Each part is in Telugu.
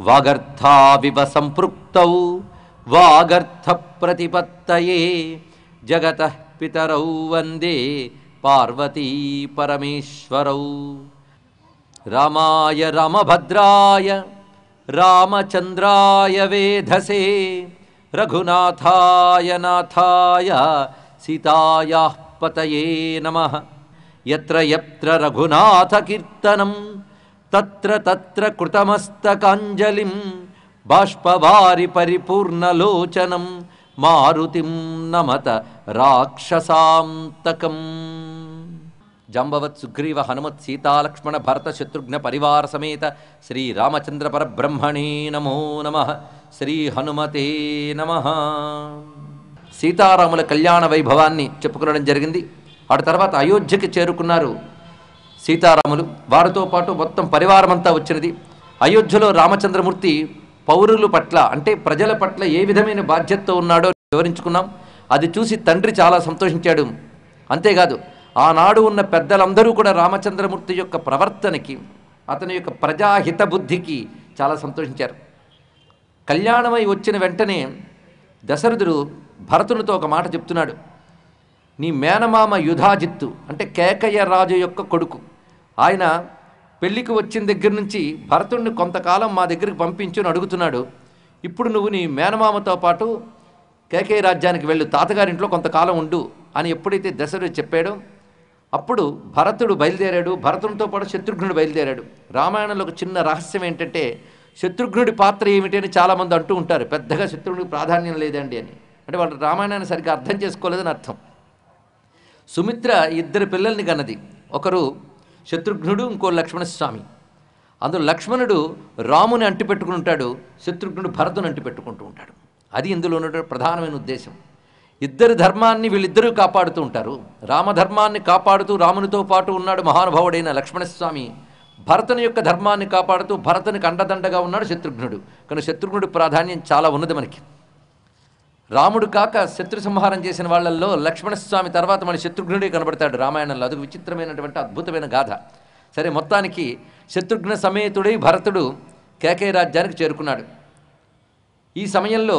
వాగర్థావివ సంపృక్తౌ వాగర్థ ప్రతిపత్తయే జగతః పితరౌ వందే పార్వతీ పరమేశ్వరౌ. రామాయ రామభద్రాయ రామచంద్రాయ వేధసే రఘునాథాయ నాథాయ సీతాయాః పతయే నమః. యత్ర యత్ర రఘునాథ కీర్తనం తత్ర తత్ర కృతమస్తకాంజలిం బాష్పవారి పరిపూర్ణలోచనం మారుతిం నమత రాక్షసాంతకం. జాంబవత్ సుగ్రీవ హనుమత్ సీతాలక్ష్మణ భరత శత్రుఘ్న పరివార సమేత శ్రీ రామచంద్ర పరబ్రహ్మణే నమో నమః. శ్రీ హనుమతే నమః. సీతారాముల కళ్యాణ వైభవాన్ని చెప్పుకోవడం జరిగింది. ఆ తర్వాత అయోధ్యకి చేరుకున్నారు సీతారాములు. వారితో పాటు మొత్తం పరివారమంతా వచ్చినది. అయోధ్యలో రామచంద్రమూర్తి పౌరుల పట్ల అంటే ప్రజల పట్ల ఏ విధమైన బాధ్యతతో ఉన్నాడో వివరించుకున్నాం. అది చూసి తండ్రి చాలా సంతోషించాడు. అంతేకాదు ఆనాడు ఉన్న పెద్దలందరూ కూడా రామచంద్రమూర్తి యొక్క ప్రవర్తనకి అతని యొక్క ప్రజాహిత బుద్ధికి చాలా సంతోషించారు. కళ్యాణమై వచ్చిన వెంటనే దశరథుడు భరతునితో ఒక మాట చెప్తున్నాడు. నీ మేనమామ యుధాజిత్తు అంటే కేకయ్య రాజు యొక్క కొడుకు, ఆయన పెళ్లికి వచ్చిన దగ్గర నుంచి భరతుడిని కొంతకాలం మా దగ్గరికి పంపించుని అడుగుతున్నాడు. ఇప్పుడు నువ్వు నీ మేనమామతో పాటు కేకయ్య రాజ్యానికి వెళ్ళు, తాతగారింట్లో కొంతకాలం ఉండు అని ఎప్పుడైతే దశరథుడు చెప్పాడో అప్పుడు భరతుడు బయలుదేరాడు. భరతునితో పాటు శత్రుఘ్నుడు బయలుదేరాడు. రామాయణంలో ఒక చిన్న రహస్యం ఏంటంటే శత్రుఘ్నుడి పాత్ర ఏమిటి అని చాలామంది అంటూ ఉంటారు. పెద్దగా శత్రుఘ్నుడికి ప్రాధాన్యం లేదండి అని. అంటే వాళ్ళు రామాయణాన్ని సరిగ్గా అర్థం చేసుకోలేదని అర్థం. సుమిత్ర ఇద్దరు పిల్లల్ని కన్నది. ఒకరు శత్రుఘ్నుడు, ఇంకో లక్ష్మణస్వామి. అందులో లక్ష్మణుడు రాముని అంటిపెట్టుకుని ఉంటాడు, శత్రుఘ్నుడు భరతుని అంటిపెట్టుకుంటూ ఉంటాడు. అది ఇందులో ఉన్నటువంటి ప్రధానమైన ఉద్దేశం. ఇద్దరు ధర్మాన్ని వీళ్ళిద్దరూ కాపాడుతూ ఉంటారు. రామధర్మాన్ని కాపాడుతూ రామునితో పాటు ఉన్నాడు మహానుభావుడైన లక్ష్మణస్వామి. భరతుని యొక్క ధర్మాన్ని కాపాడుతూ భరతునికి అండదండగా ఉన్నాడు శత్రుఘ్నుడు. కానీ శత్రుఘ్నుడి ప్రాధాన్యం చాలా ఉన్నది మనకి. రాముడు కాక శత్రు సంహారం చేసిన వాళ్ళల్లో లక్ష్మణస్వామి తర్వాత మన శత్రుఘ్నుడే కనబడతాడు రామాయణంలో. అదొక విచిత్రమైనటువంటి అద్భుతమైన గాథ. సరే, మొత్తానికి శత్రుఘ్న సమేతుడై భరతుడు కేకయ్య రాజ్యానికి చేరుకున్నాడు. ఈ సమయంలో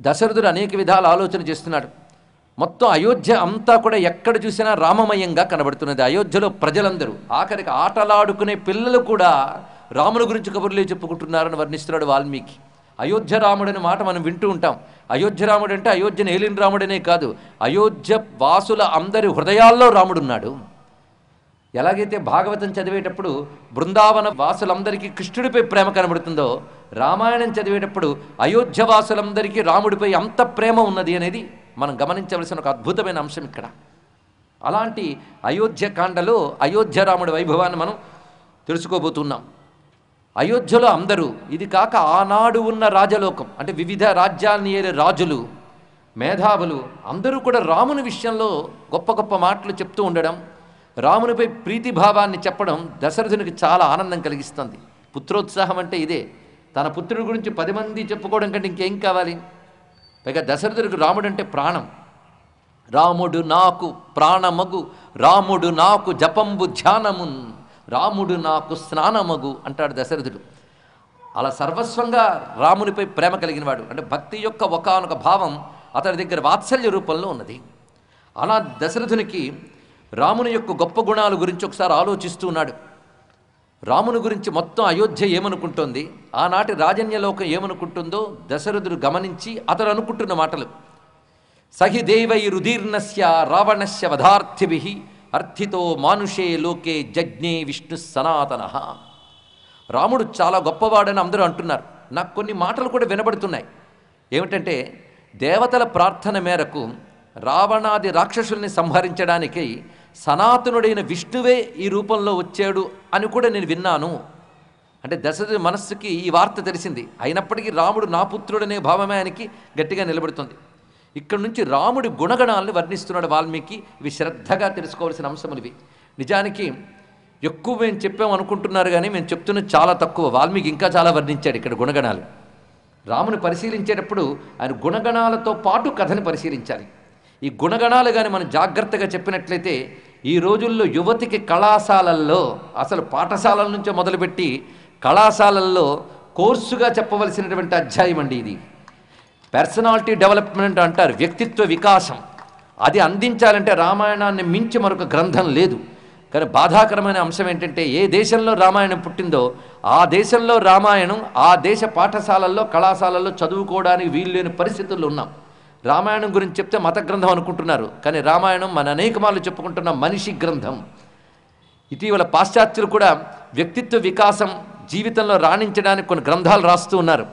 దశరథుడు అనేక విధాల ఆలోచన చేస్తున్నాడు. మొత్తం అయోధ్య అంతా కూడా ఎక్కడ చూసినా రామమయంగా కనబడుతున్నది. అయోధ్యలో ప్రజలందరూ ఆఖరికి ఆటలాడుకునే పిల్లలు కూడా రాముని గురించి కబుర్లే చెప్పుకుంటున్నారని వర్ణిస్తున్నాడు వాల్మీకి. అయోధ్య రాముడనే మాట మనం వింటూ ఉంటాం. అయోధ్య రాముడు అంటే అయోధ్యను ఏలిన రాముడనే కాదు, అయోధ్య వాసుల అందరి హృదయాల్లో రాముడున్నాడు. ఎలాగైతే భాగవతం చదివేటప్పుడు బృందావన వాసులందరికీ కృష్ణుడిపై ప్రేమ కనబడుతుందో, రామాయణం చదివేటప్పుడు అయోధ్య వాసులందరికీ రాముడిపై అంత ప్రేమ ఉన్నది అనేది మనం గమనించవలసిన ఒక అద్భుతమైన అంశం ఇక్కడ. అలాంటి అయోధ్యకాండలో అయోధ్య రాముడి వైభవాన్ని మనం తెలుసుకోబోతున్నాం. అయోధ్యలో అందరూ, ఇది కాక ఆనాడు ఉన్న రాజలోకం అంటే వివిధ రాజ్యాలని ఏలే రాజులు, మేధావులు అందరూ కూడా రాముని విషయంలో గొప్ప గొప్ప మాటలు చెప్తూ ఉండడం, రామునిపై ప్రీతిభావాన్ని చెప్పడం దశరథునికి చాలా ఆనందం కలిగిస్తుంది. పుత్రోత్సాహం అంటే ఇదే. తన పుత్రుడి గురించి 10 మంది చెప్పుకోవడం కంటే ఇంకేం కావాలి? పైగా దశరథుడికి రాముడు అంటే ప్రాణం. రాముడు నాకు ప్రాణమగు, రాముడు నాకు జపంబు ధ్యానమున్, రాముడు నాకు స్నానమగు అంటాడు దశరథుడు. అలా సర్వస్వంగా రామునిపై ప్రేమ కలిగినవాడు. అంటే భక్తి యొక్క ఒకానొక భావం అతని దగ్గర వాత్సల్య రూపంలో ఉన్నది. అలా దశరథునికి రాముని యొక్క గొప్ప గుణాల గురించి ఒకసారి ఆలోచిస్తూ ఉన్నాడు. రాముని గురించి మొత్తం అయోధ్య ఏమనుకుంటోంది, ఆనాటి రాజన్యలోకం ఏమనుకుంటుందో దశరథుడు గమనించి అతడు అనుకుంటున్న మాటలు. సహి దేవైరుదీర్ణస్య రావణస్య వధార్థిభిః అర్థితో మానుషే లోకే జజ్ఞే విష్ణు సనాతన. రాముడు చాలా గొప్పవాడని అందరూ అంటున్నారు. నాకు కొన్ని మాటలు కూడా వినబడుతున్నాయి. ఏమిటంటే, దేవతల ప్రార్థన మేరకు రావణాది రాక్షసుల్ని సంహరించడానికి సనాతనుడైన విష్ణువే ఈ రూపంలో వచ్చాడు అని కూడా నేను విన్నాను. అంటే దశరథుడి మనస్సుకి ఈ వార్త తెలిసింది. అయినప్పటికీ రాముడు నా పుత్రుడనే భావమే ఆయనకి గట్టిగా నిలబడుతుంది. ఇక్కడ నుంచి రాముడి గుణగణాలను వర్ణిస్తున్నాడు వాల్మీకి. ఇవి శ్రద్ధగా తెలుసుకోవాల్సిన అంశములు ఇవి. నిజానికి ఎక్కువ మేము చెప్పాము అనుకుంటున్నారు, కానీ మేము చెప్తున్నది చాలా తక్కువ. వాల్మీకి ఇంకా చాలా వర్ణించాడు ఇక్కడ గుణగణాలు. రాముని పరిశీలించేటప్పుడు ఆయన గుణగణాలతో పాటు కథని పరిశీలించాలి. ఈ గుణగణాలు కానీ మనం జాగ్రత్తగా చెప్పినట్లయితే ఈ రోజుల్లో యువతికి కళాశాలల్లో, అసలు పాఠశాలల నుంచే మొదలుపెట్టి కళాశాలల్లో కోర్సుగా చెప్పవలసినటువంటి అధ్యాయం అండి ఇది. పర్సనాలిటీ డెవలప్మెంట్ అంటారు, వ్యక్తిత్వ వికాసం. అది అందించాలంటే రామాయణాన్ని మించి మరొక గ్రంథం లేదు. కానీ బాధాకరమైన అంశం ఏంటంటే ఏ దేశంలో రామాయణం పుట్టిందో ఆ దేశంలో రామాయణం ఆ దేశ పాఠశాలల్లో కళాశాలల్లో చదువుకోవడానికి వీల్లేని పరిస్థితుల్లో ఉన్నాం. రామాయణం గురించి చెప్తే మత గ్రంథం అనుకుంటున్నారు, కానీ రామాయణం మన అనేకమార్లు చెప్పుకుంటున్న మనిషి గ్రంథం. ఇటీవల పాశ్చాత్యులు కూడా వ్యక్తిత్వ వికాసం జీవితంలో రాణించడానికి కొన్ని గ్రంథాలు రాస్తూ ఉన్నారు.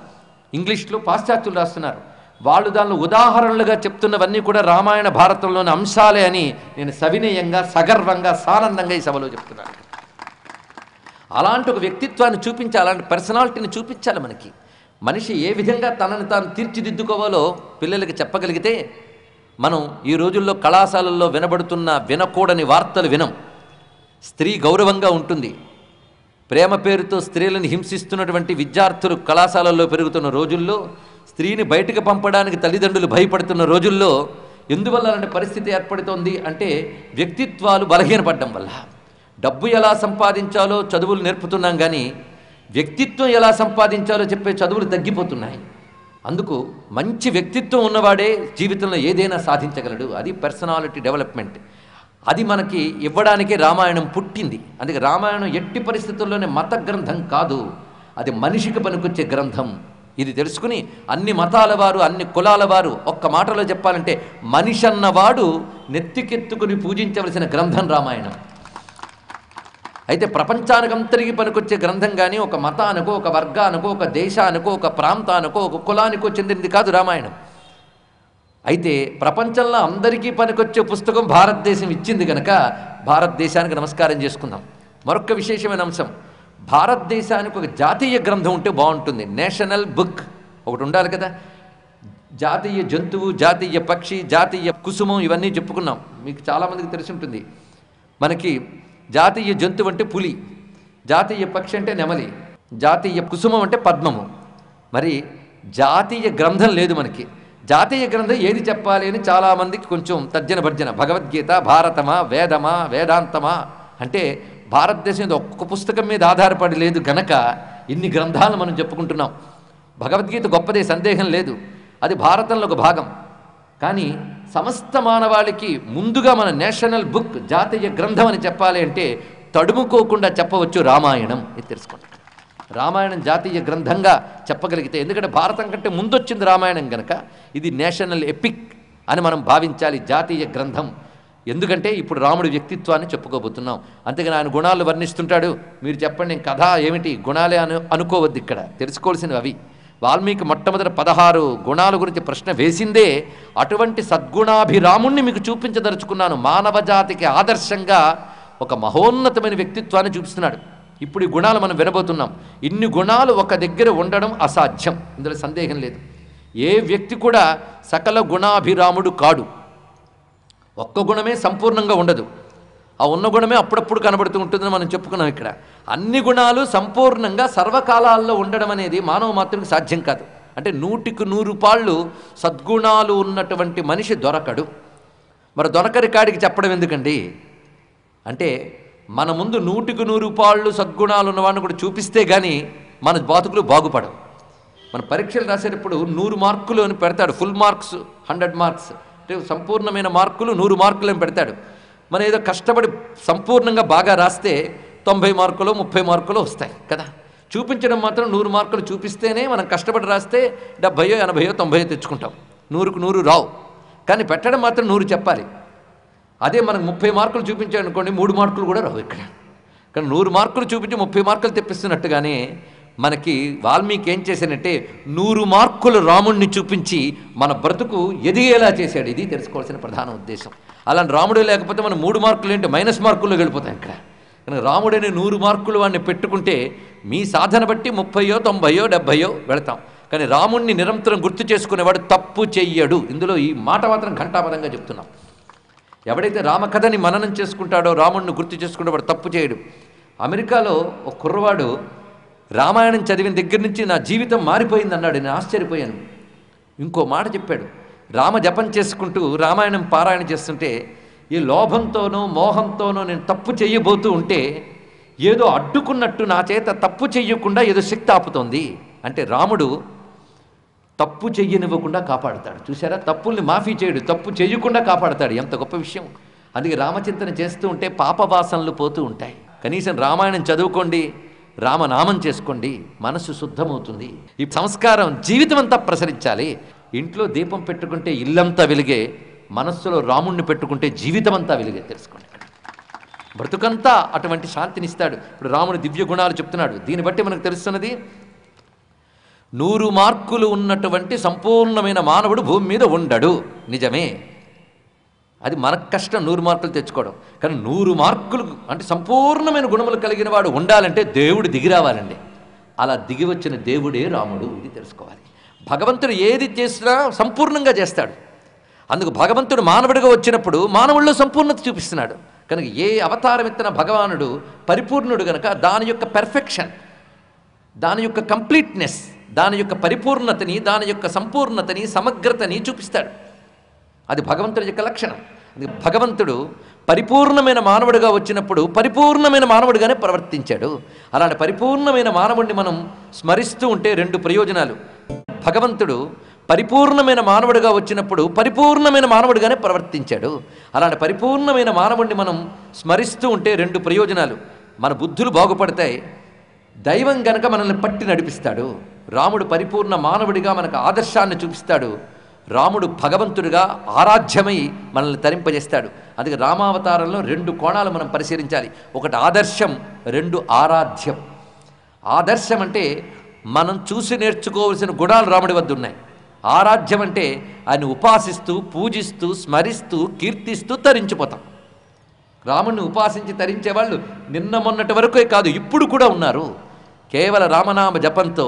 ఇంగ్లీష్లో పాశ్చాత్యులు రాస్తున్నారు. వాళ్ళు దానిలో ఉదాహరణలుగా చెప్తున్నవన్నీ కూడా రామాయణ భారతంలోని అంశాలే అని నేను సవినయంగా సగర్వంగా సానందంగా ఈ సభలో చెప్తున్నాను. అలాంటి ఒక వ్యక్తిత్వాన్ని చూపించాలి, అలాంటి పర్సనాలిటీని చూపించాలి. మనిషి ఏ విధంగా తనని తాను తీర్చిదిద్దుకోవాలో పిల్లలకి చెప్పగలిగితే మనం ఈ రోజుల్లో కళాశాలల్లో వినకూడని వార్తలు వినం. స్త్రీ గౌరవంగా ఉంటుంది. ప్రేమ పేరుతో స్త్రీలను హింసిస్తున్నటువంటి విద్యార్థులు కళాశాలల్లో పెరుగుతున్న రోజుల్లో, స్త్రీని బయటకు పంపడానికి తల్లిదండ్రులు భయపడుతున్న రోజుల్లో ఎందువల్ల అలాంటి పరిస్థితి ఏర్పడుతోంది అంటే వ్యక్తిత్వాలు బలహీనపడడం వల్ల. డబ్బు ఎలా సంపాదించాలో చదువులు నేర్పుతున్నాం, కానీ వ్యక్తిత్వం ఎలా సంపాదించాలో చెప్పే చదువులు తగ్గిపోతున్నాయి. అందుకు మంచి వ్యక్తిత్వం ఉన్నవాడే జీవితంలో ఏదైనా సాధించగలడు. అది పర్సనాలిటీ డెవలప్మెంట్. అది మనకి ఇవ్వడానికి రామాయణం పుట్టింది. అందుకే రామాయణం ఎట్టి పరిస్థితుల్లోనే మత గ్రంథం కాదు, అది మనిషికి పనికొచ్చే గ్రంథం. ఇది తెలుసుకుని అన్ని మతాల వారు అన్ని కులాల వారు ఒక్క మాటలో చెప్పాలంటే మనిషి అన్నవాడు నెత్తికెత్తుకుని పూజించవలసిన గ్రంథం రామాయణం. అయితే ప్రపంచానికంతరికి పనికొచ్చే గ్రంథం కానీ ఒక మతానికో ఒక వర్గానికో ఒక దేశానికో ఒక ప్రాంతానికో ఒక కులానికో చెందినది కాదు రామాయణం. అయితే ప్రపంచంలో అందరికీ పనికొచ్చే పుస్తకం భారతదేశం ఇచ్చింది కనుక భారతదేశానికి నమస్కారం చేసుకుందాం. మరొక విశేషమైన అంశం, భారతదేశానికి ఒక జాతీయ గ్రంథం ఉంటే బాగుంటుంది. నేషనల్ బుక్ ఒకటి ఉండాలి కదా. జాతీయ జంతువు, జాతీయ పక్షి, జాతీయ కుసుమం ఇవన్నీ చెప్పుకున్నాం, మీకు చాలామందికి తెలిసి ఉంటుంది. మనకి జాతీయ జంతువు అంటే పులి, జాతీయ పక్షి అంటే నెమలి, జాతీయ కుసుమం అంటే పద్మము. మరి జాతీయ గ్రంథం లేదు మనకి. జాతీయ గ్రంథం ఏది చెప్పాలి అని చాలామందికి కొంచెం తర్జన భర్జన. భగవద్గీత, భారతమా, వేదమా, వేదాంతమా అంటే భారతదేశం ఒక్క పుస్తకం మీద ఆధారపడి లేదు గనక ఇన్ని గ్రంథాలను మనం చెప్పుకుంటున్నాం. భగవద్గీత గొప్పదే, సందేహం లేదు, అది భారతంలో ఒక భాగం. కానీ సమస్త మానవాళికి ముందుగా మన నేషనల్ బుక్, జాతీయ గ్రంథం అని చెప్పాలి అంటే తడుముకోకుండా చెప్పవచ్చు రామాయణం. ఇది తెలుసుకోండి. రామాయణం జాతీయ గ్రంథంగా చెప్పగలిగితే, ఎందుకంటే భారతం కంటే ముందొచ్చింది రామాయణం కనుక ఇది నేషనల్ ఎపిక్ అని మనం భావించాలి, జాతీయ గ్రంథం. ఎందుకంటే ఇప్పుడు రాముడి వ్యక్తిత్వాన్ని చెప్పుకోబోతున్నాం. అంతేగాని ఆయన గుణాలు వర్ణిస్తుంటాడు, మీరు చెప్పండి నేను కథ ఏమిటి గుణాలే అనుకోవద్దు. ఇక్కడ తెలుసుకోవాల్సినవి అవి. వాల్మీకి మొట్టమొదటి 16 గుణాల గురించి ప్రశ్న వేసిందే అటువంటి సద్గుణాభిరాముణ్ణి మీకు చూపించదలుచుకున్నాను. మానవ జాతికి ఆదర్శంగా ఒక మహోన్నతమైన వ్యక్తిత్వాన్ని చూపిస్తున్నాడు. ఇప్పుడు ఈ గుణాలు మనం వినబోతున్నాం. ఇన్ని గుణాలు ఒక దగ్గర ఉండడం అసాధ్యం, ఇందులో సందేహం లేదు. ఏ వ్యక్తి కూడా సకల గుణాభిరాముడు కాడు. ఒక్క గుణమే సంపూర్ణంగా ఉండదు, ఆ ఉన్న గుణమే అప్పుడప్పుడు కనబడుతూ ఉంటుందని మనం చెప్పుకున్నాం. ఇక్కడ అన్ని గుణాలు సంపూర్ణంగా సర్వకాలాల్లో ఉండడం అనేది మానవ మాత్రునికి సాధ్యం కాదు. అంటే 100కి 100 పాళ్ళు సద్గుణాలు ఉన్నటువంటి మనిషి దొరకడు. మరి దొరకరి కాడికి చెప్పడం ఎందుకండి అంటే మన ముందు 100కి 100 పాళ్ళు సద్గుణాలు ఉన్నవాడిని కూడా చూపిస్తే కానీ మన బాతుకులు బాగుపడవు. మన పరీక్షలు రాసేటప్పుడు 100 మార్కులు అని పెడతాడు, ఫుల్ మార్క్స్ 100 మార్క్స్ అంటే సంపూర్ణమైన మార్కులు 100 మార్కులు అని పెడతాడు. మనం ఏదో కష్టపడి సంపూర్ణంగా బాగా రాస్తే 90 మార్కులు 30 మార్కులు వస్తాయి కదా. చూపించడం మాత్రం 100 మార్కులు చూపిస్తేనే మనం కష్టపడి రాస్తే 70, 80, 90 తెచ్చుకుంటాం. 100కి 100 రావు, కానీ పెట్టడం మాత్రం 100 చెప్పాలి. అదే మనకు 30 మార్కులు చూపించాడనుకోండి 3 మార్కులు కూడా రావు ఇక్కడ. కానీ 100 మార్కులు చూపించి 30 మార్కులు తెప్పిస్తున్నట్టుగానే మనకి వాల్మీకి ఏం చేశానంటే 100 మార్కులు రాముణ్ణి చూపించి మన బ్రతుకు ఎదిగేలా చేశాడు. ఇది తెలుసుకోవాల్సిన ప్రధాన ఉద్దేశం. అలాంటి రాముడే లేకపోతే మనం 3 మార్కులు ఏంటి మైనస్ మార్కుల్లో వెళ్ళిపోతాం ఇక్కడ. కానీ రాముడని 100 మార్కులు వాడిని పెట్టుకుంటే మీ సాధన బట్టి 30, 90, 70 వెళతాం. కానీ రాముణ్ణి నిరంతరం గుర్తు చేసుకునేవాడు తప్పు చెయ్యడు. ఇందులో ఈ మాట మాత్రం ఘంటాపదంగా చెప్తున్నాం. ఎవడైతే రామకథని మననం చేసుకుంటాడో, రాముడిని గుర్తు చేసుకుంటే వాడు తప్పు చేయడు. అమెరికాలో ఒక కుర్రవాడు రామాయణం చదివిన దగ్గర నుంచి నా జీవితం మారిపోయింది అన్నాడు. నేను ఆశ్చర్యపోయాను. ఇంకో మాట చెప్పాడు, రామ జపం చేసుకుంటూ రామాయణం పారాయణ చేస్తుంటే ఈ లోభంతోనో మోహంతోనో నేను తప్పు చెయ్యబోతూ ఉంటే ఏదో అడ్డుకున్నట్టు నా చేత తప్పు చెయ్యకుండా ఏదో శక్తి ఆపుతోంది అంటే రాముడు తప్పు చెయ్యనివ్వకుండా కాపాడుతాడు. చూసారా, తప్పుల్ని మాఫీ చేయడు, తప్పు చెయ్యకుండా కాపాడుతాడు. ఎంత గొప్ప విషయం. అందుకే రామచింతన చేస్తూ ఉంటే పాపవాసనలు పోతూ ఉంటాయి. కనీసం రామాయణం చదువుకోండి, రామనామం చేసుకోండి, మనసు శుద్ధమవుతుంది. ఈ సంస్కారం జీవితం అంతా ప్రసరించాలి. ఇంట్లో దీపం పెట్టుకుంటే ఇల్లంతా వెలిగే, మనస్సులో రాముణ్ణి పెట్టుకుంటే జీవితం అంతా వెలిగే. తెలుసుకోండి, బ్రతుకంతా అటువంటి శాంతినిస్తాడు. ఇప్పుడు రాముని దివ్య గుణాలు చెప్తున్నాడు. దీన్ని బట్టి మనకు తెలుస్తున్నది 100 మార్కులు ఉన్నటువంటి సంపూర్ణమైన మానవుడు భూమి మీద ఉండడు. నిజమే, అది మనకు కష్టం 100 మార్కులు తెచ్చుకోవడం. కానీ 100 మార్కులు అంటే సంపూర్ణమైన గుణములు కలిగిన వాడు ఉండాలంటే దేవుడు దిగి రావాలండి. అలా దిగి వచ్చిన దేవుడే రాముడు. ఇది తెలుసుకోవాలి. భగవంతుడు ఏది చేసినా సంపూర్ణంగా చేస్తాడు. అందుకు భగవంతుడు మానవుడిగా వచ్చినప్పుడు మానవుల్లో సంపూర్ణత చూపిస్తున్నాడు. కనుక ఏ అవతారం ఎత్తిన భగవానుడు పరిపూర్ణుడు గనక దాని యొక్క పెర్ఫెక్షన్, దాని యొక్క కంప్లీట్నెస్, దాని యొక్క పరిపూర్ణతని, దాని యొక్క సంపూర్ణతని, సమగ్రతని చూపిస్తాడు. అది భగవంతుడి యొక్క లక్షణం. అందుకే భగవంతుడు పరిపూర్ణమైన మానవుడిగా వచ్చినప్పుడు పరిపూర్ణమైన మానవుడిగానే ప్రవర్తించాడు. అలాంటి పరిపూర్ణమైన మానవుడిని మనం స్మరిస్తూ ఉంటే 2 ప్రయోజనాలు. భగవంతుడు పరిపూర్ణమైన మానవుడిగా వచ్చినప్పుడు పరిపూర్ణమైన మానవుడిగానే ప్రవర్తించాడు. అలాంటి పరిపూర్ణమైన మానవుడిని మనం స్మరిస్తూ ఉంటే 2 ప్రయోజనాలు. మన బుద్ధులు బాగుపడతాయి, దైవం గనక మనల్ని పట్టి నడిపిస్తాడు. రాముడు పరిపూర్ణ మానవుడిగా మనకు ఆదర్శాన్ని చూపిస్తాడు. రాముడు భగవంతుడిగా ఆరాధ్యమై మనల్ని తరింపజేస్తాడు. అందుకే రామావతారంలో 2 కోణాలు మనం పరిశీలించాలి. ఒకటి ఆదర్శం, 2 ఆరాధ్యం. ఆదర్శం అంటే మనం చూసి నేర్చుకోవలసిన గుణాలు రాముడి వద్ద ఉన్నాయి. ఆరాధ్యం అంటే ఆయన ఉపాసిస్తూ, పూజిస్తూ, స్మరిస్తూ, కీర్తిస్తూ తరించిపోతాం. రాముడిని ఉపాసించి తరించేవాళ్ళు నిన్న మొన్నటి వరకే కాదు, ఇప్పుడు కూడా ఉన్నారు. కేవల రామనామ జపంతో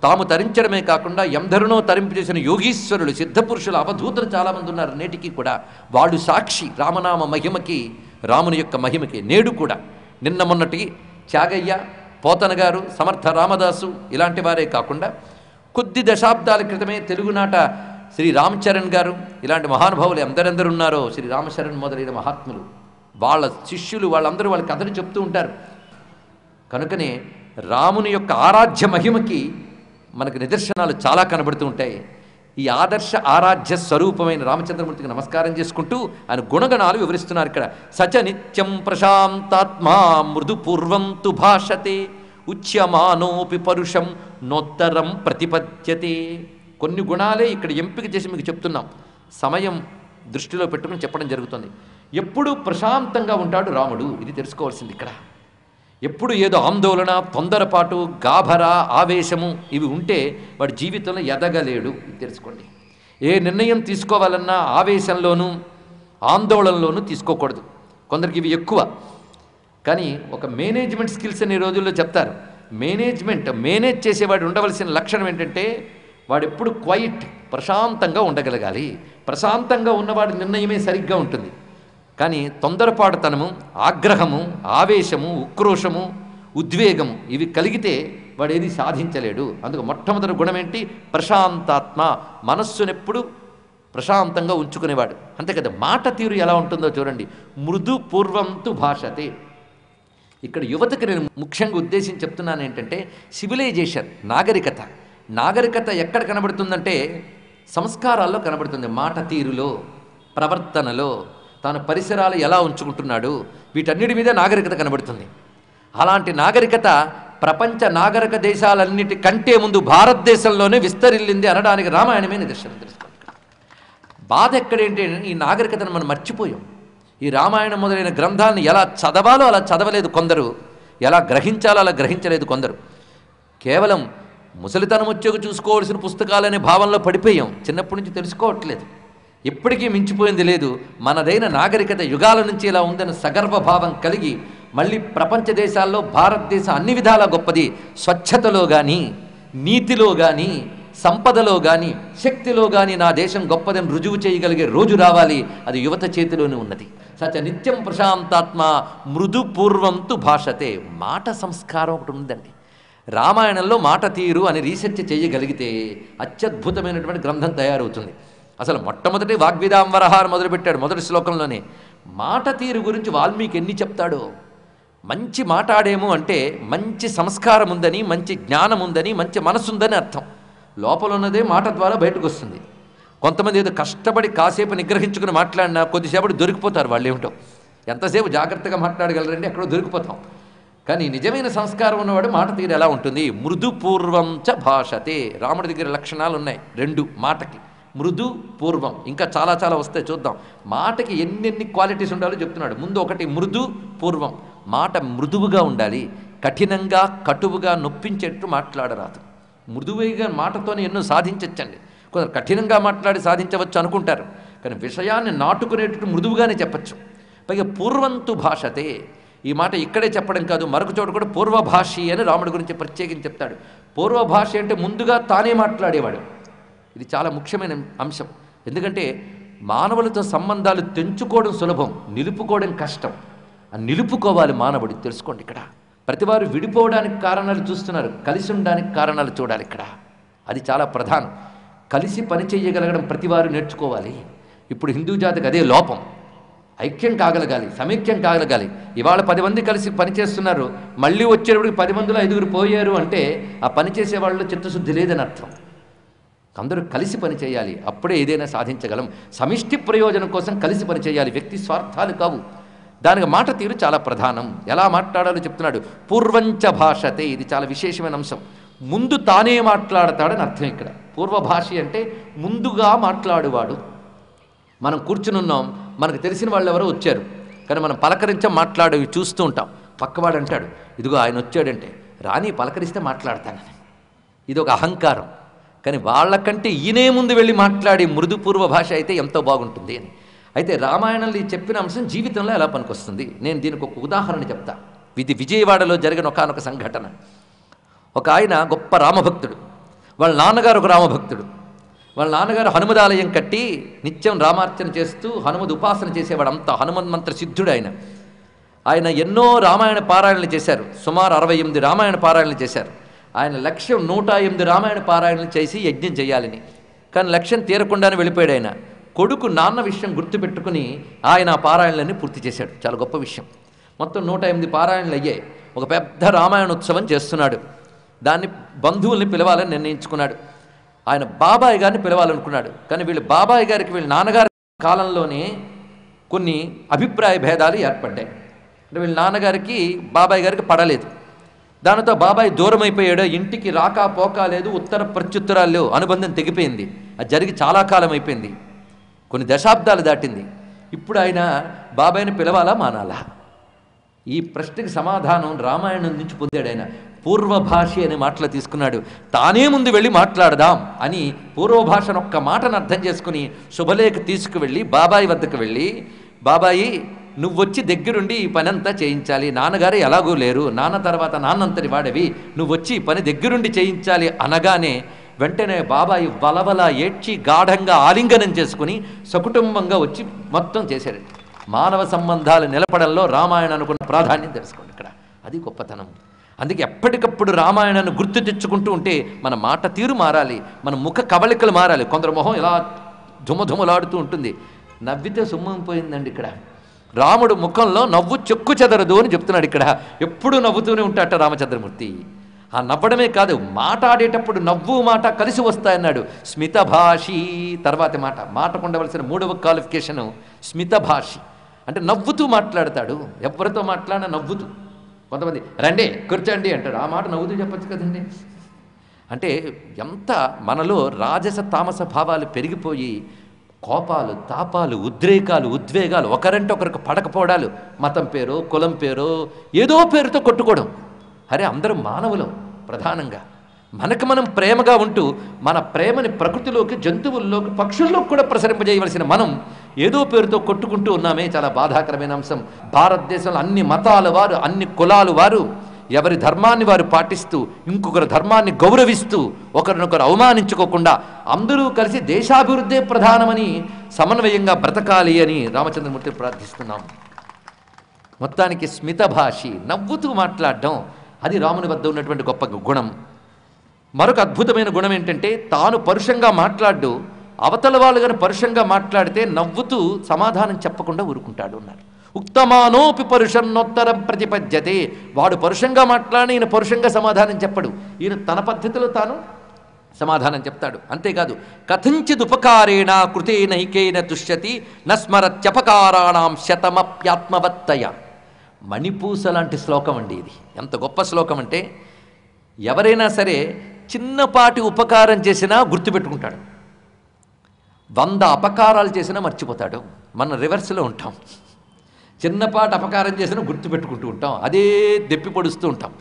తాము తరించడమే కాకుండా ఎందరినో తరింపు చేసిన యోగీశ్వరులు, సిద్ధపురుషులు, అవధూతలు చాలామంది ఉన్నారు నేటికి కూడా. వాళ్ళు సాక్షి రామనామ మహిమకి, రాముని యొక్క మహిమకి. నేడు కూడా నిన్న మొన్నటి త్యాగయ్య, పోతన గారు, సమర్థ రామదాసు ఇలాంటి వారే కాకుండా కొద్ది దశాబ్దాల క్రితమే తెలుగునాట శ్రీ రామచరణ్ గారు, ఇలాంటి మహానుభావులు ఎందరెందరు ఉన్నారో, శ్రీ రామచరణ్ మొదలైన మహాత్ములు, వాళ్ళ శిష్యులు, వాళ్ళందరూ వాళ్ళ కథను చెప్తూ ఉంటారు. కనుకనే రాముని యొక్క ఆరాధ్య మహిమకి మనకు నిదర్శనాలు చాలా కనబడుతూ ఉంటాయి. ఈ ఆదర్శ ఆరాధ్య స్వరూపమైన రామచంద్రమూర్తికి నమస్కారం చేసుకుంటూ ఆయన గుణగణాలు వివరిస్తున్నారు ఇక్కడ. సచ నిత్యం ప్రశాంతాత్మా మృదుపూర్వం తు భాషతే ఉచ్యమానోపి పరుషం నోత్తరం ప్రతిపద్యతే. కొన్ని గుణాలే ఇక్కడ ఎంపిక చేసి మీకు చెప్తున్నాం. సమయం దృష్టిలో పెట్టుకుని చెప్పడం జరుగుతుంది. ఎప్పుడూ ప్రశాంతంగా ఉంటాడు రాముడు, ఇది తెలుసుకోవాల్సింది ఇక్కడ. ఎప్పుడు ఏదో ఆందోళన, తొందరపాటు, గాభర, ఆవేశము ఇవి ఉంటే వాడి జీవితంలో ఎదగలేడు, ఇది తెలుసుకోండి. ఏ నిర్ణయం తీసుకోవాలన్నా ఆవేశంలోనూ ఆందోళనలోనూ తీసుకోకూడదు. కొందరికి ఇవి ఎక్కువ. కానీ ఒక మేనేజ్మెంట్ స్కిల్స్ అనే రోజుల్లో చెప్తారు. మేనేజ్ చేసేవాడు ఉండవలసిన లక్షణం ఏంటంటే వాడు ఎప్పుడు క్వైట్, ప్రశాంతంగా ఉండగలగాలి. ప్రశాంతంగా ఉన్నవాడి నిర్ణయమే సరిగ్గా ఉంటుంది. కానీ తొందరపాటుతనము, ఆగ్రహము, ఆవేశము, ఉక్రోషము, ఉద్వేగము ఇవి కలిగితే వాడు ఏది సాధించలేడు. అందుకు మొట్టమొదటి గుణం ఏంటి? ప్రశాంతాత్మ. మనస్సునెప్పుడు ప్రశాంతంగా ఉంచుకునేవాడు. అంతే కదా. మాట తీరు ఎలా ఉంటుందో చూడండి. మృదు పూర్వంతు భాషతే. ఇక్కడ యువతకి నేను ముఖ్యంగా ఉద్దేశించి చెప్తున్నాను ఏంటంటే సివిలైజేషన్, నాగరికత ఎక్కడ కనబడుతుందంటే సంస్కారాల్లో కనబడుతుంది. మాట తీరులో, ప్రవర్తనలో, తాను పరిసరాలు ఎలా ఉంచుకుంటున్నాడు, వీటన్నిటి మీద నాగరికత కనబడుతుంది. అలాంటి నాగరికత ప్రపంచ నాగరిక దేశాలన్నిటి కంటే ముందు భారతదేశంలోనే విస్తరిల్లింది అనడానికి రామాయణమే నిదర్శనం. తెలుసుకోండి. బాధ ఎక్కడేంటి? ఈ నాగరికతను మనం మర్చిపోయాం. ఈ రామాయణం మొదలైన గ్రంథాలను ఎలా చదవాలో అలా చదవలేదు కొందరు, ఎలా గ్రహించాలో అలా గ్రహించలేదు కొందరు. కేవలం ముసలితనం వచ్చేకు చూసుకోవాల్సిన పుస్తకాలనే భావంలో పడిపోయాం. చిన్నప్పటి నుంచి తెలుసుకోవట్లేదు. ఎప్పటికీ మించిపోయింది లేదు. మనదైన నాగరికత యుగాల నుంచి ఇలా ఉందని సగర్భభావం కలిగి మళ్ళీ ప్రపంచ దేశాల్లో భారతదేశం అన్ని విధాలా గొప్పది. స్వచ్ఛతలో కానీ, నీతిలో కానీ, సంపదలో కానీ, శక్తిలో కానీ నా దేశం గొప్పదని రుజువు చేయగలిగే రోజు రావాలి. అది యువత చేతిలోనే ఉన్నది. సచ నిత్యం ప్రశాంతాత్మ మృదు పూర్వంతు భాషతే. మాట సంస్కారం ఒకటి ఉందండి. రామాయణంలో మాట తీరు అని రీసెర్చ్ చేయగలిగితే అత్యద్భుతమైనటువంటి గ్రంథం తయారవుతుంది. అసలు మొట్టమొదటి వాగ్విదాంబరహారం మొదలుపెట్టాడు మొదటి శ్లోకంలోనే. మాట తీరు గురించి వాల్మీకి ఎన్ని చెప్తాడో. మంచి మాట్లాడేము అంటే మంచి సంస్కారం ఉందని, మంచి జ్ఞానం ఉందని, మంచి మనసు ఉందని అర్థం. లోపల ఉన్నదే మాట ద్వారా బయటకు వస్తుంది. కొంతమంది ఏదో కష్టపడి కాసేపు నిగ్రహించుకుని మాట్లాడినా కొద్దిసేపటి దొరికిపోతారు. వాళ్ళు ఏమిటో ఎంతసేపు జాగ్రత్తగా మాట్లాడగలరండి, ఎక్కడో దొరికిపోతాం. కానీ నిజమైన సంస్కారం ఉన్నవాడు మాట తీరు ఎలా ఉంటుంది? మృదు పూర్వం చ భాషతే. రాముడి దగ్గర లక్షణాలు ఉన్నాయి 2 మాటకి: మృదు, పూర్వం. ఇంకా చాలా చాలా వస్తాయి, చూద్దాం. మాటకి ఎన్నెన్ని క్వాలిటీస్ ఉండాలో చెప్తున్నాడు. ముందు ఒకటి మృదు, పూర్వం. మాట మృదువుగా ఉండాలి, కఠినంగా కటువుగా నొప్పించేట్టు మాట్లాడరాదు. మృదువుగా మాటతోనే ఎన్నో సాధించవచ్చండి. కొందరు కఠినంగా మాట్లాడి సాధించవచ్చు అనుకుంటారు, కానీ విషయాన్ని నాటుకునేటట్టు మృదువుగానే చెప్పచ్చు. పైగా పూర్వంతు భాషతే. ఈ మాట ఇక్కడే చెప్పడం కాదు, మరొక చోట కూడా పూర్వభాషి అని రాముడి గురించి ప్రత్యేకించి చెప్తాడు. పూర్వభాషి అంటే ముందుగా తానే మాట్లాడేవాడు. ఇది చాలా ముఖ్యమైన అంశం. ఎందుకంటే మానవులతో సంబంధాలు తెంచుకోవడం సులభం, నిలుపుకోవడం కష్టం. నిలుపుకోవాలి మానవుడు, తెలుసుకోండి. ఇక్కడ ప్రతివారు విడిపోవడానికి కారణాలు చూస్తున్నారు, కలిసి ఉండడానికి కారణాలు చూడాలి ఇక్కడ. అది చాలా ప్రధానం. కలిసి పని చేయగలగడం ప్రతివారు నేర్చుకోవాలి. ఇప్పుడు హిందూ జాతికి అదే లోపం. ఐక్యం కాగలగాలి, సమైక్యం కాగలగాలి. ఇవాళ 10 మంది కలిసి పనిచేస్తున్నారు, మళ్ళీ వచ్చేటప్పటికి 10 మందిలో 5 పోయారు అంటే ఆ పనిచేసే వాళ్ళలో చిత్తశుద్ధి లేదని అర్థం. అందరూ కలిసి పని చేయాలి, అప్పుడే ఏదైనా సాధించగలం. సమిష్టి ప్రయోజనం కోసం కలిసి పని చేయాలి, వ్యక్తి స్వార్థాలు కావు. దానికి మాట తీరు చాలా ప్రధానం. ఎలా మాట్లాడాలో చెప్తున్నాడు. పూర్వంచ భాషతే. ఇది చాలా విశేషమైన అంశం. ముందు తానే మాట్లాడతాడని అర్థం ఇక్కడ. పూర్వభాషి అంటే ముందుగా మాట్లాడువాడు. మనం కూర్చునున్నాం, మనకు తెలిసిన వాళ్ళు ఎవరో వచ్చారు, కానీ మనం పలకరించం, మాట్లాడేవి చూస్తూ ఉంటాం. పక్కవాడు అంటాడు, ఇదిగో ఆయన వచ్చాడంటే రాని పలకరిస్తే మాట్లాడతానని. ఇది ఒక అహంకారం. కానీ వాళ్ళకంటే ఈయనే ముందు వెళ్ళి మాట్లాడి మృదుపూర్వ భాష అయితే ఎంతో బాగుంటుంది అని. అయితే రామాయణంలో ఈ చెప్పిన అంశం జీవితంలో ఎలా పనికొస్తుంది? నేను దీనికి ఒక ఉదాహరణ చెప్తా. ఇది విజయవాడలో జరిగిన ఒకానొక సంఘటన. ఒక ఆయన గొప్ప రామభక్తుడు, వాళ్ళ నాన్నగారు ఒక రామభక్తుడు. వాళ్ళ నాన్నగారు హనుమదాలయం కట్టి నిత్యం రామార్చన చేస్తూ హనుమద్ ఉపాసన చేసేవాడు. అంత హనుమన్మంత్ర సిద్ధుడు ఆయన. ఆయన ఎన్నో రామాయణ పారాయణలు చేశారు, సుమారు 68 రామాయణ పారాయణలు చేశారు. ఆయన లక్ష్యం 108 రామాయణ పారాయణలు చేసి యజ్ఞం చేయాలని. కానీ లక్ష్యం తీరకుండానే వెళ్ళిపోయాడు ఆయన. కొడుకు నాన్న విషయం గుర్తుపెట్టుకుని ఆయన ఆ పారాయణలన్నీ పూర్తి చేశాడు. చాలా గొప్ప విషయం. మొత్తం 108 పారాయణలు అయ్యాయి. ఒక పెద్ద రామాయణ ఉత్సవం చేస్తున్నాడు. దాన్ని బంధువుల్ని పిలవాలని నిర్ణయించుకున్నాడు. ఆయన బాబాయ్ గారిని పిలవాలనుకున్నాడు. కానీ వీళ్ళ బాబాయ్ గారికి వీళ్ళ నాన్నగారి కాలంలోనే కొన్ని అభిప్రాయ భేదాలు ఏర్పడ్డాయి. అంటే వీళ్ళ నాన్నగారికి బాబాయ్ గారికి పడలేదు. దానితో బాబాయ్ దూరం అయిపోయాడు. ఇంటికి రాకా పోకా లేదు, ఉత్తర ప్రత్యుత్తరాలు లేవు, అనుబంధం తెగిపోయింది. అది జరిగి చాలా కాలం అయిపోయింది, కొన్ని దశాబ్దాలు దాటింది. ఇప్పుడు ఆయన బాబాయ్ని పిలవాలా మానాలా? ఈ ప్రశ్నకి సమాధానం రామాయణం నుంచి పొందాడు ఆయన. పూర్వభాషి అనే మాటలు తీసుకున్నాడు. తానే ముందు వెళ్ళి మాట్లాడదాం అని పూర్వభాషను ఒక్క మాటను అర్థం చేసుకుని శుభలేఖ తీసుకువెళ్ళి బాబాయి వద్దకు వెళ్ళి, బాబాయి నువ్వొచ్చి దగ్గరుండి ఈ పని అంతా చేయించాలి, నాన్నగారు ఎలాగూ లేరు, నాన్న తర్వాత నాన్నంతటి వాడవి, నువ్వొచ్చి ఈ పని దగ్గరుండి చేయించాలి అనగానే వెంటనే బాబాయి వలవల ఏడ్చి గాఢంగా ఆలింగనం చేసుకుని సకుటుంబంగా వచ్చి మొత్తం చేశాడు. మానవ సంబంధాలు నిలపడంలో రామాయణం అనుకున్న ప్రాధాన్యం తెలుసుకోండి ఇక్కడ. అది గొప్పతనం. అందుకే ఎప్పటికప్పుడు రామాయణాన్ని గుర్తు తెచ్చుకుంటూ ఉంటే మన మాట తీరు మారాలి, మన ముఖ కవళికలు మారాలి. కొందరు మొహం ఇలా ధుమధుమలాడుతూ ఉంటుంది, నవ్వితే సుమ్మం పోయిందండి. ఇక్కడ రాముడు ముఖంలో నవ్వు చెక్కు చెదరదు అని చెప్తున్నాడు. ఇక్కడ ఎప్పుడూ నవ్వుతూనే ఉంటాట రామచంద్రమూర్తి. ఆ నవ్వడమే కాదు, మాట్లాడేటప్పుడు నవ్వు మాట కలిసి వస్తాయన్నాడు. స్మిత భాషి తర్వాతి మాట. మాటకు ఉండవలసిన 3వ క్వాలిఫికేషను స్మిత భాషి. అంటే నవ్వుతూ మాట్లాడతాడు. ఎవరితో మాట్లాడినా నవ్వుతూ. కొంతమంది రండి కూర్చోండి అంటాడు, ఆ మాట నవ్వుతూ చెప్పచ్చు కదండి. అంటే ఎంత మనలో రాజస తామస భావాలు పెరిగిపోయి కోపాలు, తాపాలు, ఉద్రేకాలు, ఉద్వేగాలు, ఒకరంటే ఒకరికి పడకపోవడాలు, మతం పేరో కులం పేరో ఏదో పేరుతో కొట్టుకోవడం. అరే అందరం మానవులం. ప్రధానంగా మనకు మనం ప్రేమగా ఉంటూ మన ప్రేమని ప్రకృతిలోకి, జంతువుల్లోకి, పక్షుల్లోకి కూడా ప్రసరింపజేయవలసిన మనం ఏదో పేరుతో కొట్టుకుంటూ ఉన్నామే. చాలా బాధాకరమైన అంశం. భారతదేశంలో అన్ని మతాల వారు, అన్ని కులాలు వారు ఎవరి ధర్మాన్ని వారు పాటిస్తూ, ఇంకొకరి ధర్మాన్ని గౌరవిస్తూ, ఒకరినొకరు అవమానించుకోకుండా అందరూ కలిసి దేశాభివృద్ధే ప్రధానమని సమన్వయంగా బ్రతకాలి అని రామచంద్రమూర్తి ప్రార్థిస్తున్నాం. మొత్తానికి స్మిత భాషి, నవ్వుతూ మాట్లాడడం, అది రాముని వద్ద ఉన్నటువంటి గొప్ప గుణం. మరొక అద్భుతమైన గుణం ఏంటంటే తాను పరుషంగా మాట్లాడు, అవతల వాళ్ళు కానీ పరుషంగా మాట్లాడితే నవ్వుతూ సమాధానం చెప్పకుండా ఊరుకుంటాడు అన్నారు. ఉక్తమానోపి పరుషన్నోత్తరం ప్రతిపద్యతే. వాడు పరుషంగా మాట్లాడి ఈయన పరుషంగా సమాధానం చెప్పడు, ఈయన తన పద్ధతిలో తాను సమాధానం చెప్తాడు. అంతేకాదు కథంచిదుపకారేణ కృతేనైకేన తుష్యతి నస్మరత్యపకారాణం శతమప్యాత్మవత్తయ. మణిపూస లాంటి శ్లోకం అండి ఇది. ఎంత గొప్ప శ్లోకం అంటే, ఎవరైనా సరే చిన్నపాటి ఉపకారం చేసినా గుర్తుపెట్టుకుంటాడు, 100 అపకారాలు చేసినా మర్చిపోతాడు. మనం రివర్స్లో ఉంటాం. చిన్నపాటి అపకారం చేసినా గుర్తుపెట్టుకుంటూ ఉంటాం, అదే దెప్పి పొడుస్తూ ఉంటాం.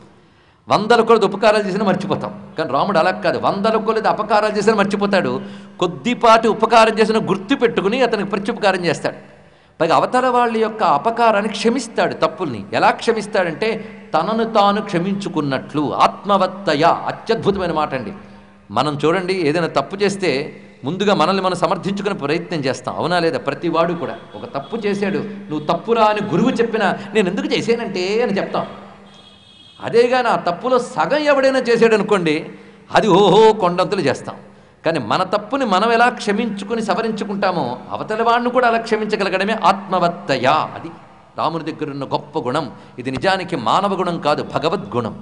100 కొలది ఉపకారాలు చేసినా మర్చిపోతాం. కానీ రాముడు అలా కాదు, 100 కొలది అపకారాలు చేసినా మర్చిపోతాడు, కొద్దిపాటి ఉపకారం చేసినా గుర్తు పెట్టుకుని అతనికి ప్రత్యుపకారం చేస్తాడు. పైగా అవతల వాళ్ళ యొక్క అపకారాన్ని క్షమిస్తాడు. తప్పుల్ని ఎలా క్షమిస్తాడంటే తనను తాను క్షమించుకున్నట్లు. ఆత్మవత్తయ, అత్యద్భుతమైన మాట అండి. మనం చూడండి, ఏదైనా తప్పు చేస్తే ముందుగా మనల్ని మనం సమర్థించుకునే ప్రయత్నం చేస్తాం, అవునా లేదా? ప్రతివాడు కూడా ఒక తప్పు చేశాడు, నువ్వు తప్పురా అని గురువు చెప్పినా నేను ఎందుకు చేశానంటే అని చెప్తాం. అదేగాని ఆ తప్పులో సగం ఎవడైనా చేసాడు అనుకోండి, అది ఓహో కొండంతలు చేస్తాం. కానీ మన తప్పుని మనం ఎలా క్షమించుకుని సవరించుకుంటామో అవతలి వాడిని కూడా అలా క్షమించగలగడమే ఆత్మవత్తయ. అది రాముని దగ్గర ఉన్న గొప్ప గుణం. ఇది నిజానికి మానవ గుణం కాదు, భగవద్గుణం.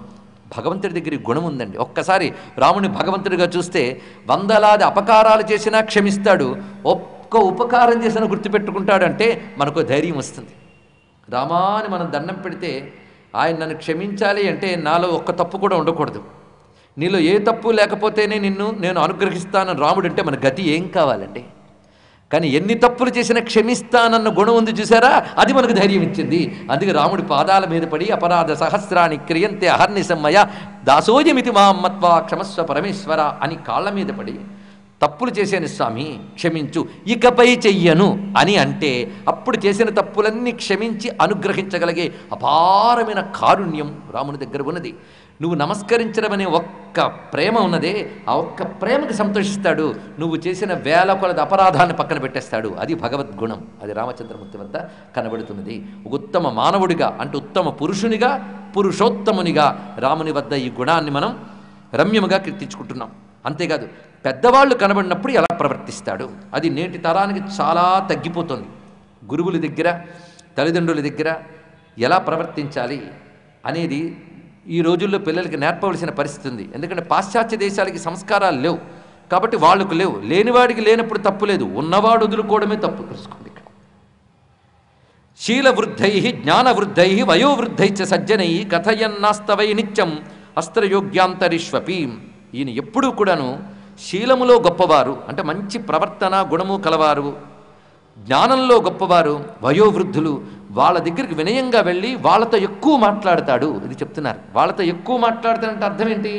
భగవంతుడి దగ్గర గుణం ఉందండి. ఒక్కసారి రాముని భగవంతుడిగా చూస్తే 100లాది అపకారాలు చేసినా క్షమిస్తాడు, ఒక్క ఉపకారం చేసినా గుర్తుపెట్టుకుంటాడంటే మనకు ధైర్యం వస్తుంది. రామాని మనం దండం పెడితే ఆయన నన్ను క్షమించాలి అంటే నాలో ఒక్క తప్పు కూడా ఉండకూడదు, నీలో ఏ తప్పు లేకపోతేనే నేను అనుగ్రహిస్తానని రాముడు అంటే మన గతి ఏం కావాలండి? కానీ ఎన్ని తప్పులు చేసినా క్షమిస్తానన్న గుణం ఉంది చూసారా, అది మనకు ధైర్యం ఇచ్చింది. అందుకే రాముడి పాదాల మీద పడి అపరాధ సహస్రాన్ని క్రియంతే అహర్నిశమ్మయ దాసోజమితి మా మత్వా క్షమస్వ పరమేశ్వర అని కాళ్ళ మీద పడి తప్పులు చేశాను స్వామి క్షమించు, ఇకపై చెయ్యను అని అంటే అప్పుడు చేసిన తప్పులన్నీ క్షమించి అనుగ్రహించగలిగే అపారమైన కారుణ్యం రాముని దగ్గర ఉన్నది. నువ్వు నమస్కరించడం అనే ఒక్క ప్రేమ ఉన్నదే, ఆ ఒక్క ప్రేమకు సంతోషిస్తాడు. నువ్వు చేసిన వేల కొలది అపరాధాన్ని పక్కన పెట్టేస్తాడు. అది భగవద్గుణం. అది రామచంద్రమూర్తి వద్ద కనబడుతున్నది. ఒక ఉత్తమ మానవుడిగా అంటే ఉత్తమ పురుషునిగా, పురుషోత్తమునిగా రాముని వద్ద ఈ గుణాన్ని మనం రమ్యముగా కీర్తించుకుంటున్నాం. అంతేకాదు పెద్దవాళ్ళు కనబడినప్పుడు ఎలా ప్రవర్తిస్తాడు, అది నేటి తరానికి చాలా తగ్గిపోతుంది. గురువుల దగ్గర, తల్లిదండ్రుల దగ్గర ఎలా ప్రవర్తించాలి అనేది ఈ రోజుల్లో పిల్లలకి నేర్పవలసిన పరిస్థితి ఉంది. ఎందుకంటే పాశ్చాత్య దేశాలకి సంస్కారాలు లేవు కాబట్టి వాళ్ళకు లేవు. లేనివాడికి లేనప్పుడు తప్పు లేదు, ఉన్నవాడు వదులుకోవడమే తప్పు. తెలుసుకోండి. ఇక్కడ శీలవృద్ధై జ్ఞానవృద్ధై వయోవృద్ధై చ సజ్జనై కథయన్నాస్తవై నిత్యం అస్త్రయోగ్యాంతరిష్వపి. ఈయన ఎప్పుడూ కూడాను శీలములో గొప్పవారు అంటే మంచి ప్రవర్తన గుణము కలవారు, జ్ఞానంలో గొప్పవారు, వయోవృద్ధులు, వాళ్ళ దగ్గరికి వినయంగా వెళ్ళి వాళ్ళతో ఎక్కువ మాట్లాడతాడు. ఇది చెప్తున్నారు. వాళ్ళతో ఎక్కువ మాట్లాడతాడంటే అర్థం ఏంటి?